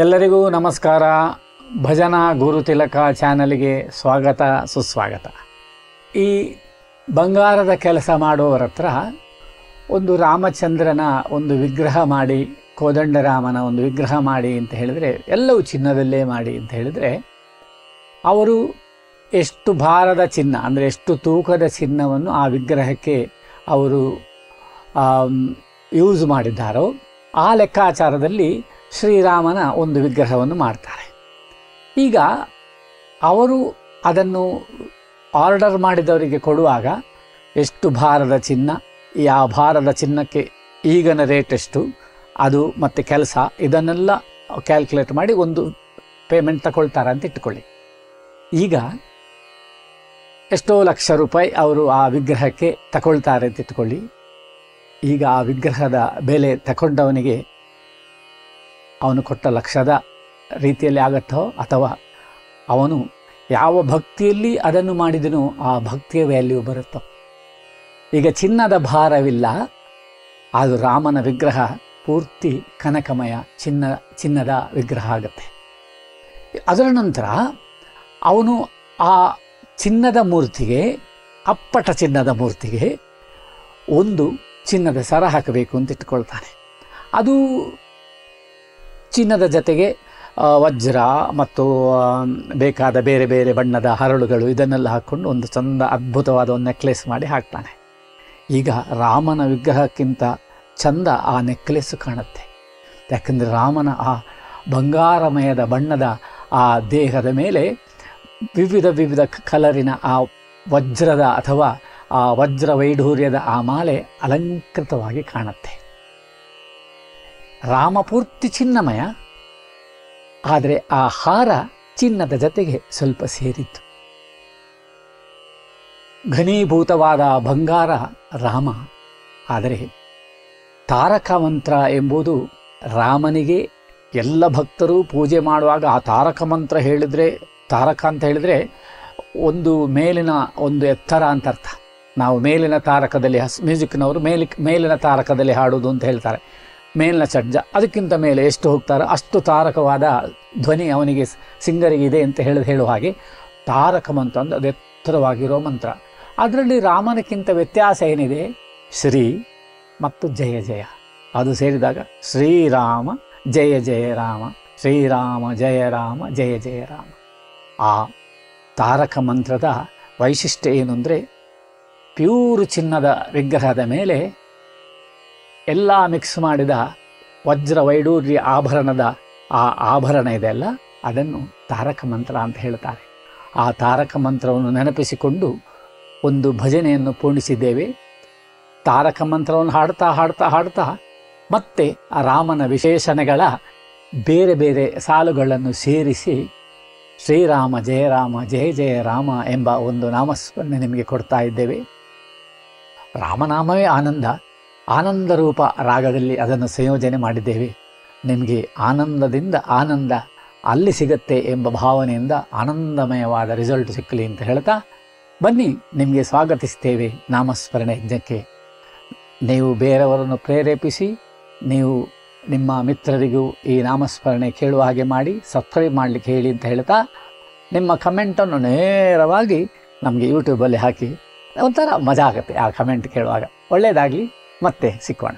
ಎಲ್ಲರಿಗೂ ನಮಸ್ಕಾರ. ಭಜನಾ ಗುರುತಿಲಕ ಚಾನಲ್ಗೆ ಸ್ವಾಗತ ಸುಸ್ವಾಗತ. ಈ ಬಂಗಾರದ ಕೆಲಸ ಮಾಡುವವರ ಹತ್ರ ಒಂದು ರಾಮಚಂದ್ರನ ಒಂದು ವಿಗ್ರಹ ಮಾಡಿ, ಕೋದಂಡರಾಮನ ಒಂದು ವಿಗ್ರಹ ಮಾಡಿ ಅಂತ ಹೇಳಿದರೆ, ಎಲ್ಲವೂ ಚಿನ್ನದಲ್ಲೇ ಮಾಡಿ ಅಂತ ಹೇಳಿದರೆ, ಅವರು ಎಷ್ಟು ಭಾರದ ಚಿನ್ನ ಅಂದರೆ ಎಷ್ಟು ತೂಕದ ಚಿನ್ನವನ್ನು ಆ ವಿಗ್ರಹಕ್ಕೆ ಅವರು ಯೂಸ್ ಮಾಡಿದ್ದಾರೋ ಆ ಲೆಕ್ಕಾಚಾರದಲ್ಲಿ ಶ್ರೀರಾಮನ ಒಂದು ವಿಗ್ರಹವನ್ನು ಮಾಡ್ತಾರೆ. ಈಗ ಅವರು ಅದನ್ನು ಆರ್ಡರ್ ಮಾಡಿದವರಿಗೆ ಕೊಡುವಾಗ ಎಷ್ಟು ಭಾರದ ಚಿನ್ನ, ಯಾವ ಭಾರದ ಚಿನ್ನಕ್ಕೆ ಈಗಿನ ರೇಟ್ ಎಷ್ಟು, ಅದು ಮತ್ತು ಕೆಲಸ, ಇದನ್ನೆಲ್ಲ ಕ್ಯಾಲ್ಕುಲೇಟ್ ಮಾಡಿ ಒಂದು ಪೇಮೆಂಟ್ ತಗೊಳ್ತಾರೆ ಅಂತ ಇಟ್ಕೊಳ್ಳಿ. ಈಗ ಎಷ್ಟೋ ಲಕ್ಷ ರೂಪಾಯಿ ಅವರು ಆ ವಿಗ್ರಹಕ್ಕೆ ತಗೊಳ್ತಾರೆ ಅಂತ ಇಟ್ಕೊಳ್ಳಿ. ಈಗ ಆ ವಿಗ್ರಹದ ಬೆಲೆ ತಗೊಂಡವನಿಗೆ ಅವನು ಕೊಟ್ಟ ಲಕ್ಷದ ರೀತಿಯಲ್ಲಿ ಆಗತ್ತೋ, ಅಥವಾ ಅವನು ಯಾವ ಭಕ್ತಿಯಲ್ಲಿ ಅದನ್ನು ಮಾಡಿದನೋ ಆ ಭಕ್ತಿಯ ವ್ಯಾಲ್ಯೂ ಬರುತ್ತೋ. ಈಗ ಚಿನ್ನದ ಭಾರವಿಲ್ಲ, ಅದು ರಾಮನ ವಿಗ್ರಹ ಪೂರ್ತಿ ಕನಕಮಯ ಚಿನ್ನದ ವಿಗ್ರಹ ಆಗುತ್ತೆ. ಅದರ ನಂತರ ಅವನು ಆ ಚಿನ್ನದ ಮೂರ್ತಿಗೆ, ಅಪ್ಪಟ ಚಿನ್ನದ ಮೂರ್ತಿಗೆ ಒಂದು ಚಿನ್ನದ ಸರ ಹಾಕಬೇಕು ಅಂತ ಇಟ್ಕೊಳ್ತಾನೆ. ಅದು ಚಿನ್ನದ ಜೊತೆಗೆ ವಜ್ರ ಮತ್ತು ಬೇಕಾದ ಬೇರೆ ಬೇರೆ ಬಣ್ಣದ ಹರಳುಗಳು ಇದನ್ನೆಲ್ಲ ಹಾಕ್ಕೊಂಡು ಒಂದು ಚಂದ ಅದ್ಭುತವಾದ ಒಂದು ನೆಕ್ಲೆಸ್ ಮಾಡಿ ಹಾಕ್ತಾನೆ. ಈಗ ರಾಮನ ವಿಗ್ರಹಕ್ಕಿಂತ ಚಂದ ಆ ನೆಕ್ಲೆಸ್ಸು ಕಾಣುತ್ತೆ. ಯಾಕಂದರೆ ರಾಮನ ಆ ಬಂಗಾರಮಯದ ಬಣ್ಣದ ಆ ದೇಹದ ಮೇಲೆ ವಿವಿಧ ಕಲರಿನ ಆ ವಜ್ರದ ಅಥವಾ ಆ ವಜ್ರ ವೈಢೂರ್ಯದ ಆ ಮಾಲೆ ಅಲಂಕೃತವಾಗಿ ಕಾಣುತ್ತೆ. ರಾಮ ಪೂರ್ತಿ ಚಿನ್ನಮಯ, ಆದರೆ ಆ ಹಾರ ಚಿನ್ನದ ಜೊತೆಗೆ ಸ್ವಲ್ಪ ಸೇರಿತ್ತು. ಘನೀಭೂತವಾದ ಬಂಗಾರ ರಾಮ, ಆದರೆ ತಾರಕ ಮಂತ್ರ ಎಂಬುದು ರಾಮನಿಗೆ ಎಲ್ಲ ಭಕ್ತರು ಪೂಜೆ ಮಾಡುವಾಗ ಆ ತಾರಕ ಮಂತ್ರ ಹೇಳಿದರೆ, ತಾರಕ ಅಂತ ಹೇಳಿದರೆ ಒಂದು ಮೇಲಿನ ಒಂದು ಎತ್ತರ ಅಂತ ಅರ್ಥ. ನಾವು ಮೇಲಿನ ತಾರಕದಲ್ಲಿ ಮ್ಯೂಸಿಕ್ನವರು ಮೇಲಿನ ತಾರಕದಲ್ಲಿ ಹಾಡೋದು ಅಂತ ಹೇಳ್ತಾರೆ. ಮೇಲಿನ ಚಡ್ಜ, ಅದಕ್ಕಿಂತ ಮೇಲೆ ಎಷ್ಟು ಹೋಗ್ತಾರೋ ಅಷ್ಟು ತಾರಕವಾದ ಧ್ವನಿ ಅವನಿಗೆ ಸಿಂಗರಿಗೆ ಇದೆ ಅಂತ ಹೇಳುವ ಹಾಗೆ ತಾರಕ ಮಂತ್ರ ಅಂದರೆ ಅದು ಎತ್ತರವಾಗಿರೋ ಮಂತ್ರ. ಅದರಲ್ಲಿ ರಾಮನಕ್ಕಿಂತ ವ್ಯತ್ಯಾಸ ಏನಿದೆ? ಶ್ರೀ ಮತ್ತು ಜಯ ಜಯ, ಅದು ಸೇರಿದಾಗ ಶ್ರೀರಾಮ ಜಯ ಜಯ ರಾಮ, ಶ್ರೀರಾಮ ಜಯ ರಾಮ ಜಯ ಜಯ ರಾಮ. ಆ ತಾರಕ ಮಂತ್ರದ ವೈಶಿಷ್ಟ್ಯ ಏನು ಅಂದರೆ, ಪ್ಯೂರ್ ಚಿನ್ನದ ವಿಗ್ರಹದ ಮೇಲೆ ಎಲ್ಲ ಮಿಕ್ಸ್ ಮಾಡಿದ ವಜ್ರ ವೈಡೂರ್ಯ ಆಭರಣದ ಆ ಆಭರಣ ಇದೆಯಲ್ಲ, ಅದನ್ನು ತಾರಕ ಮಂತ್ರ ಅಂತ ಹೇಳ್ತಾರೆ. ಆ ತಾರಕ ಮಂತ್ರವನ್ನು ನೆನಪಿಸಿಕೊಂಡು ಒಂದು ಭಜನೆಯನ್ನು ಪೂರ್ಣಿಸಿದ್ದೇವೆ. ತಾರಕ ಮಂತ್ರವನ್ನು ಹಾಡ್ತಾ ಹಾಡ್ತಾ ಹಾಡ್ತಾ ಮತ್ತೆ ಆ ರಾಮನ ವಿಶೇಷಣಗಳ ಬೇರೆ ಬೇರೆ ಸಾಲುಗಳನ್ನು ಸೇರಿಸಿ ಶ್ರೀರಾಮ ಜಯ ರಾಮ ಜಯ ಜಯ ರಾಮ ಎಂಬ ಒಂದು ನಾಮಸ್ಮರಣೆ ನಿಮಗೆ ಕೊಡ್ತಾ ಇದ್ದೇವೆ. ರಾಮನಾಮವೇ ಆನಂದ, ಆನಂದ ರೂಪ ರಾಗದಲ್ಲಿ ಅದನ್ನು ಸಂಯೋಜನೆ ಮಾಡಿದ್ದೇವೆ. ನಿಮಗೆ ಆನಂದದಿಂದ ಆನಂದ ಅಲ್ಲಿ ಸಿಗತ್ತೆ ಎಂಬ ಭಾವನೆಯಿಂದ ಆನಂದಮಯವಾದ ರಿಸಲ್ಟ್ ಸಿಕ್ಕಲಿ ಅಂತ ಹೇಳ್ತಾ, ಬನ್ನಿ ನಿಮಗೆ ಸ್ವಾಗತಿಸ್ತೇವೆ ನಾಮಸ್ಮರಣೆ ಯಜ್ಞಕ್ಕೆ. ನೀವು ಬೇರೆಯವರನ್ನು ಪ್ರೇರೇಪಿಸಿ, ನೀವು ನಿಮ್ಮ ಮಿತ್ರರಿಗೂ ಈ ನಾಮಸ್ಮರಣೆ ಕೇಳುವ ಹಾಗೆ ಮಾಡಿ, ಸಬ್ಸ್ಕ್ರೈಬ್ ಮಾಡಲಿಕ್ಕೆ ಹೇಳಿ ಅಂತ ಹೇಳ್ತಾ, ನಿಮ್ಮ ಕಮೆಂಟನ್ನು ನೇರವಾಗಿ ನಮಗೆ ಯೂಟ್ಯೂಬಲ್ಲಿ ಹಾಕಿ. ಒಂಥರ ಮಜಾ ಆಗುತ್ತೆ ಆ ಕಮೆಂಟ್ ಕೇಳುವಾಗ. ಒಳ್ಳೆಯದಾಗಲಿ, ಮತ್ತೆ ಸಿಕ್ಕೋಣ.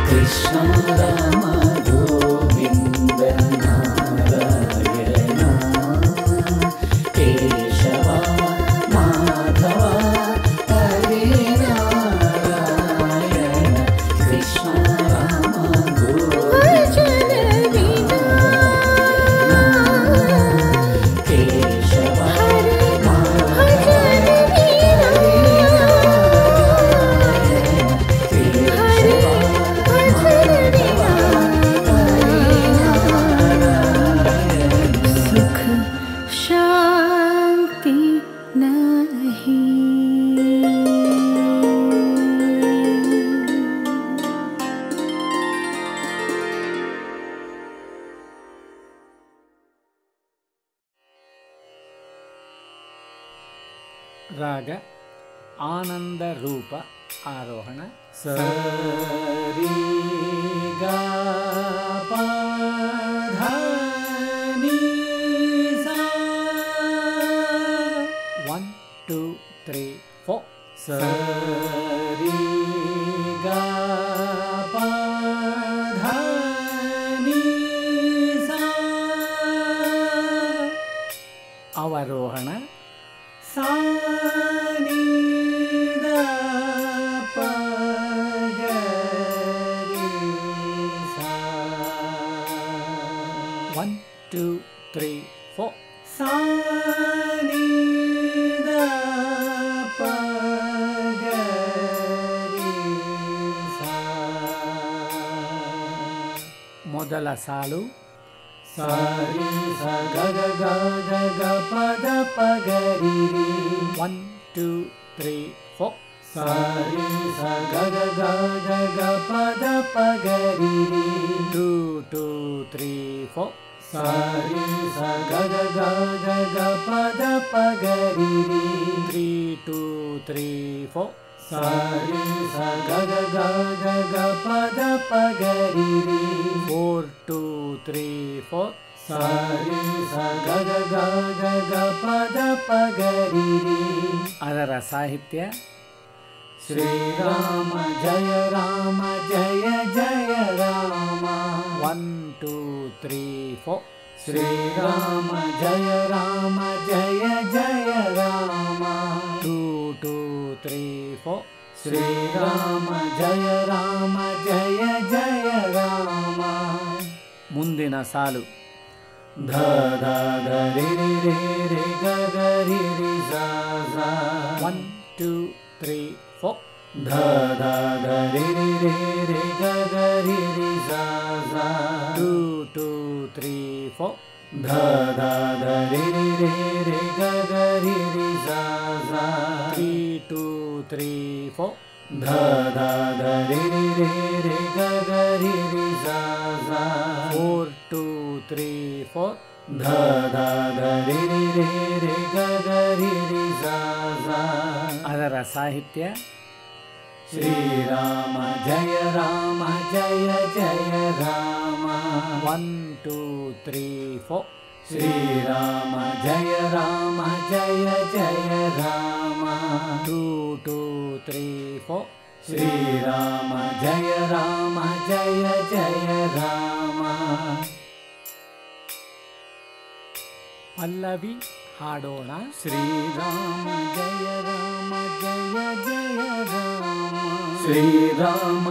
Krishna Rama Govinda ರಾಗ ಆನಂದ ರೂಪ ಆರೋಹಣ ಸರಿ ಗ ಪ ಧ ನಿ ಸಾ 1 2 3 4 ಸರಿ ಗ ಪ ಧ ನಿ ಸಾ ಅವರೋಹಣ ಸಾ ನಿ ದ ಪ ಗ ರಿ ಸಾ 1 2 3 4 ಸಾ ನಿ ದ ಪ ಗ ರಿ ಸಾ ಮೊದಲ ಸಾಲು ಸರಿ ಸ ಗ ಗ ಗ ಗ ಗ ಪ ದ ಪ ಗ ರಿ ರಿ 1 2 3 4 ಸರಿ ಸ ಗ ಗ ಗ ಗ ಗ ಪ ದ ಪ ಗ ರಿ ರಿ 2 2 3 4 ಸರಿ ಸ ಗ ಗ ಗ ಗ ಗ ಪ ದ ಪ ಗ ರಿ ರಿ 3 2 3 4 ಸರಿ ಸ ಗ ಗ ಗ ಗ ಗ ಪ ದ ಪ ಗ ರಿ ರಿ 4 2 3 4 ಸರಿ ಸ ಗ ಗ ಗ ಗ ಗ ಪ ದ ಪ ಗ ರಿ ರಿ ಅದರ ಸಾಹಿತ್ಯ ಶ್ರೀರಾಮ ಜಯ ರಾಮ ಜಯ ಜಯ ರಾಮ 1 2 3 4 ಶ್ರೀರಾಮ ಜಯ ರಾಮ ಜಯ ಜಯ ರಾಮ 2 2 3 4 ಶ್ರೀರಾಮ ಜಯ ರಾಮ ಜಯ ಜಯ ರಾಮ ಮುಂದಿನ ಸಾಲು ಧ ಧ ಗ ರಿ ರಿ ರಿ ರಿ ಗ ಗ ರಿ ರಿ ಸಾ ಸಾ 1 2 3 4 ಧ ಧ ಗ ರಿ ರಿ ರಿ ರಿ ಗ ಗ ರಿ ರಿ ಸಾ ಸಾ 2 2 3 4 ಧ ಧ ಗ ರಿ ರಿ ರಿ ರಿ ಗ ಗ ರಿ ರಿ ಸಾ ಸಾ 3 2 3 4 ಧ ಧ ಗ ರಿ ರಿ ರಿ ರಿ ಗ ಗ ರಿ ರಿ ಸಾ ಸಾ 4 2 3 4 ಧ ಧ ಗ ರಿ ರಿ ರಿ ರಿ ಗ ಗ ರಿ ರಿ ಸಾ ಸಾ ಅದರ ಸಾಹಿತ್ಯ ಶ್ರೀರಾಮ ಜಯ ರಾಮ ಜಯ ಜಯ ರಾಮ 1 2 3 4 ಶ್ರೀರಾಮ ಜಯ ರಾಮ ಜಯ ಜಯ ರಾಮ 2 2 3 4 ಶ್ರೀರಾಮ ಜಯ ರಾಮ ಜಯ ಜಯ ರಾಮ ಪಲ್ಲವಿ ಹಾಡೋಣ ಶ್ರೀರಾಮ ಜಯ ರಾಮ ಜಯ ಜಯ ರಾಮ ಶ್ರೀರಾಮ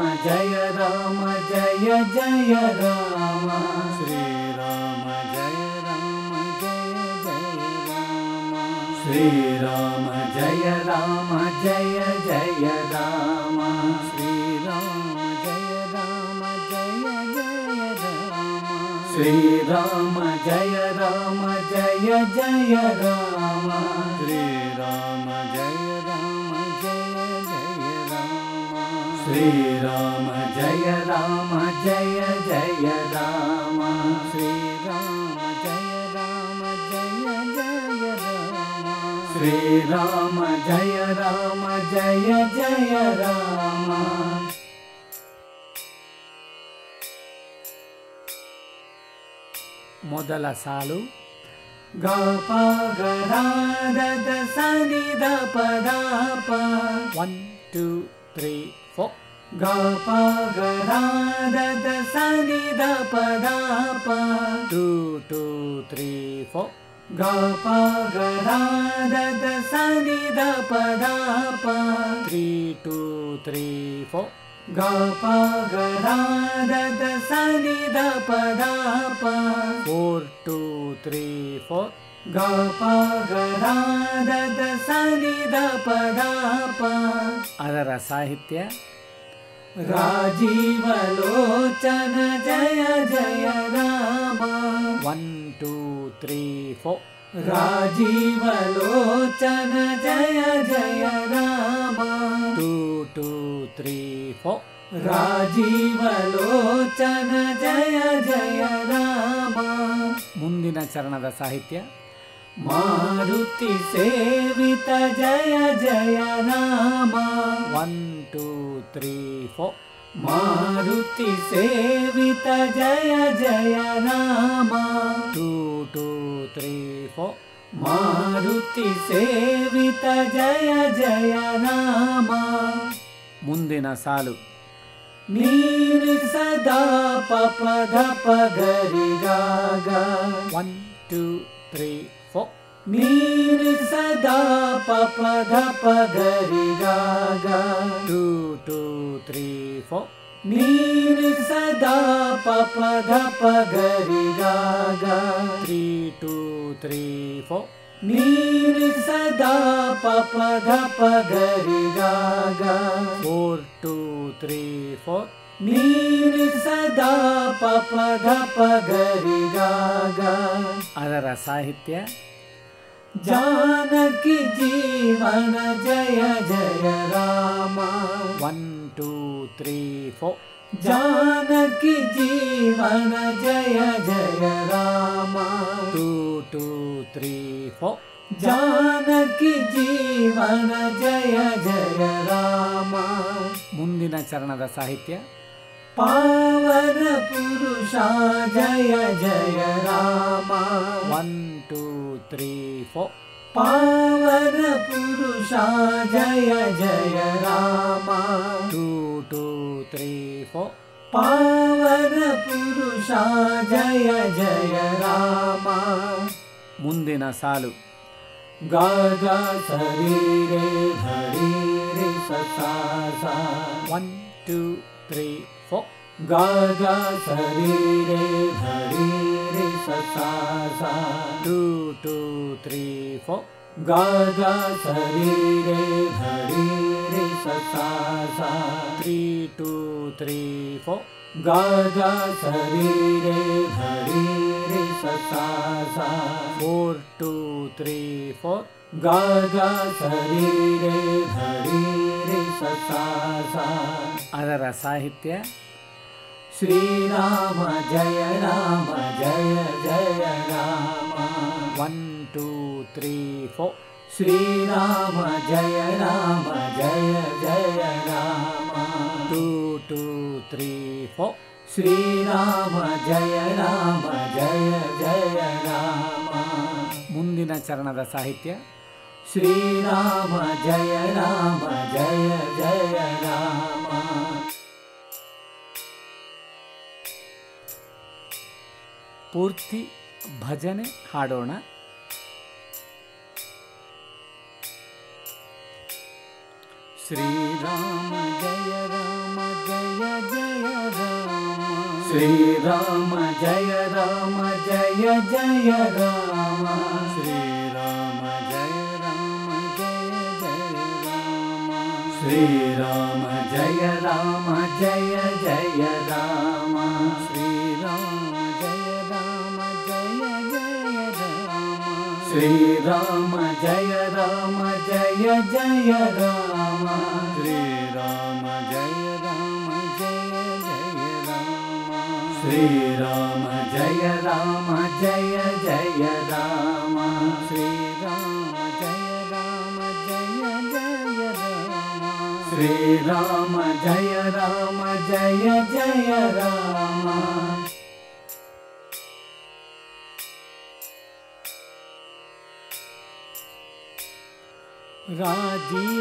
ಜಯ ರಾಮ ಜಯ ಜಯ ರಾಮ ಶ್ರೀರಾಮ ಜಯ ರಾಮ ಜಯ ಜಯ ರಾಮ ಶ್ರೀರಾಮ ಜಯ ರಾಮ ಜಯ ಜಯ ರಾಮ ಶ್ರೀರಾಮ ಜಯ ರಾಮ ಜಯ ಜಯ ರಾಮ ಶ್ರೀರಾಮ ಜಯ ರಾಮ ಜಯ ಜಯ ರಾಮ ಶ್ರೀರಾಮ ಜಯ ರಾಮ ಜಯ ಜಯ ರಾಮ ಶ್ರೀರಾಮ ಜಯ ರಾಮ ಜಯ ಜಯ ರಾಮ ಶ್ರೀರಾಮ ಜಯ ರಾಮ ಜಯ ಜಯ ರಾಮ ಶ್ರೀರಾಮ ಜಯ ರಾಮ ಜಯ ಜಯ ರಾಮ ಮೊದಲ ಸಾಲು ಗ ಪ ಗ ರ ದ ದ ಸ ನಿ ದ ಪ ದ ಪ 1 2 3 4 ಗ ಪ ಗ ರ ದ ದ ಸ ನಿ ದ ಪ ದ ಪ 2 2 3 4 ಗ ಪ ಗ ರ ದ ದ ಸ ನಿ ದ ಪ ದ ಪ 3 2 3 4 ಗ ಪ ಗ ರ ದ ದ ಸ ನಿ ದ ಪ ದ ಪ 4 2 3 4 ಗ ಪ ಗ ರ ದ ದ ಸ ನಿ ದ ಪ ದ ಪ ಅದರ ಸಾಹಿತ್ಯ ರಾಜೀವಲೋಚನ ಜಯ ಜಯ ರಾಮ 1 2 3 4 ರಾಜೀವಲೋಚನ ಜಯ ಜಯ ರಾಮ 2 2 3 4 ರಾಜೀವಲೋಚನ ಜಯ ಜಯ ರಾಮ ಮುಂದಿನ ಚರಣದ ಸಾಹಿತ್ಯ मारुति सेवित जय जय राम 1 2 3 4 मारुति सेवित जय जय राम 2 2 3 4 मारुति सेवित जय जय राम ಮುಂದಿನ ಸಾಲು ನೀರಿ ಸದಾ ಪಪ ಧಪ ಗರಿ ಗಾಗ 1 2 3 4 ನೀರಿ ಸದಾ ಪಪ ಧಪ ಗರಿ ಗಾಗ 2 2 3 4 ನೀರಿ ಸದಾ ಪಪ ಧಪ ಗರಿ ಗಾಗ 3 2 3 4 ನೀರಿ ಸದಾ ಪಪ ಧಪ ಗರಿ ಗಾಗ 4 2 3 4 ನೀರಿ ಸದಾ ಪಪ ಧಪ ಗರಿ ಗಾಗ ಅದರ ಸಾಹಿತ್ಯ जानकी जीवन जय जय राम 1 2 3 4 जानकी जीवन जय जय राम 2 2 3 4 जानकी जीवन जय जय राम ಮುಂದಿನ ಚರಣದ ಸಾಹಿತ್ಯ पावन पुरुषा जय जय राम 1 2 3 4 पावन पुरुषा जय जय राम 2 2 3 4 पावन पुरुषा जय जय राम ಮುಂದಿನ ಸಾಲು गा गा सरी रे धरी रे सा सा 1 2 3 4 गा गा सरी रे धरी रे सा सा 2 2 3 4 गा गा सरी रे धरी रे सा सा 3 2 3 4 गा गा सरी रे धरी रे सा सा 4 2 3 4 गा गा सरी रे धरी रे सा सा ಅದರ ಸಾಹಿತ್ಯ श्री राम जय जय राम 1 2 3 4 श्री राम जय जय राम 2 2 3 4 श्री राम जय जय राम ಮುಂದಿನ ಚರಣದ ಸಾಹಿತ್ಯ श्री राम जय जय राम ಪೂರ್ತಿ ಭಜನೆ ಹಾಡೋಣ. ಶ್ರೀರಾಮ ಜಯ ರಾಮ ಜಯ ಜಯ ರಾಮ श्रीराम जय जय राम ಶ್ರೀರಾಮ ಜಯ ರಾಮ ಜಯ ಜಯ ರಾಮ श्रीराम जय जय राम ಶ್ರೀರಾಮ ಜಯ ರಾಮ ಜಯ ಜಯ ರಾಮ श्रीराम जय जय राम ಶ್ರೀರಾಮ ಜಯ ರಾಮ ಜಯ ಜಯ ರಾಮ श्रीराम जय जय राम ಶ್ರೀರಾಮ ಜಯ ರಾಮ ಜಯ ಜಯ ರಾಮ श्रीराम जय जय राम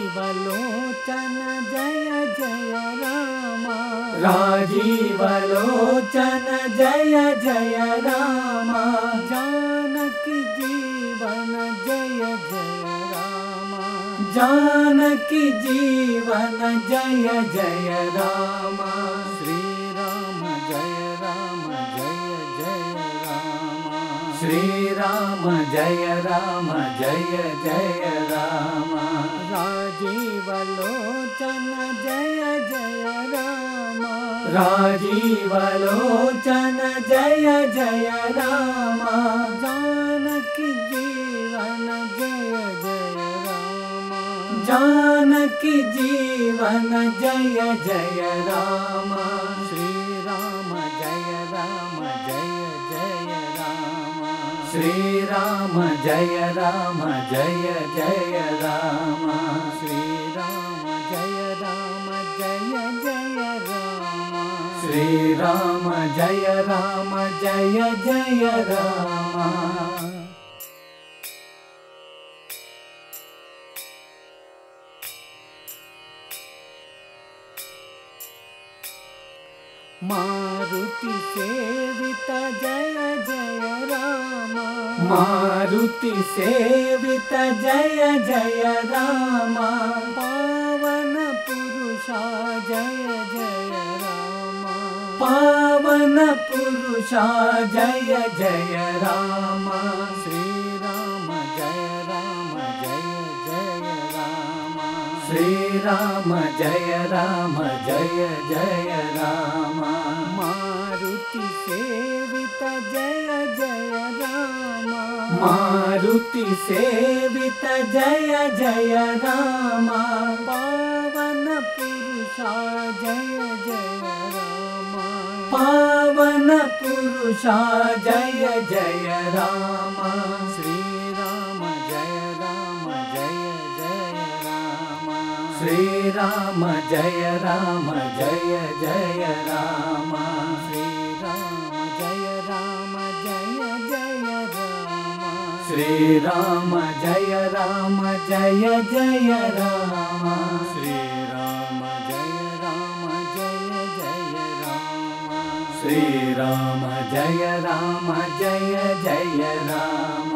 ರಾಜೀವಲೋಚನ ಜಯ ಜಯ ರಾಮ राजीवलोचन जय जय राम जानकी जीवन जय जय राम जानकी जीवन जय जय राम श्रीराम जय राम जय जय राम श्रीराम जय जय राम राजीवलोचन जय जय राम राजीवलोचन जय जय राम जानकी जीवन जय जय राम जानकी जीवन जय जय राम श्रीराम जय राम जय जय राम శ్రీరామ జయ రామ జయ జయ రామ శ్రీరామ జయ రామ జయ జయ రామ శ్రీరామ జయ రామ జయ జయ రామ मारुति सेवित जय जय राम मारुति सेवित जय जय राम पावन पुरुषा जय जय राम पावन पुरुषा जय जय राम श्रीराम जय राम जय जय राम श्रीराम जय राम जय जय राम मारुति सेवित जय जय राम मारुति सेवित जय जय राम पावन पुरुषा जय जय राम पावन पुरुषा जय जय राम श्रीराम जय राम जय जय राम श्रीराम जय राम जय जय राम श्रीराम जय राम जय जय राम श्रीराम जय राम जय जय राम श्रीराम जय राम जय जय राम श्रीराम जय राम जय जय राम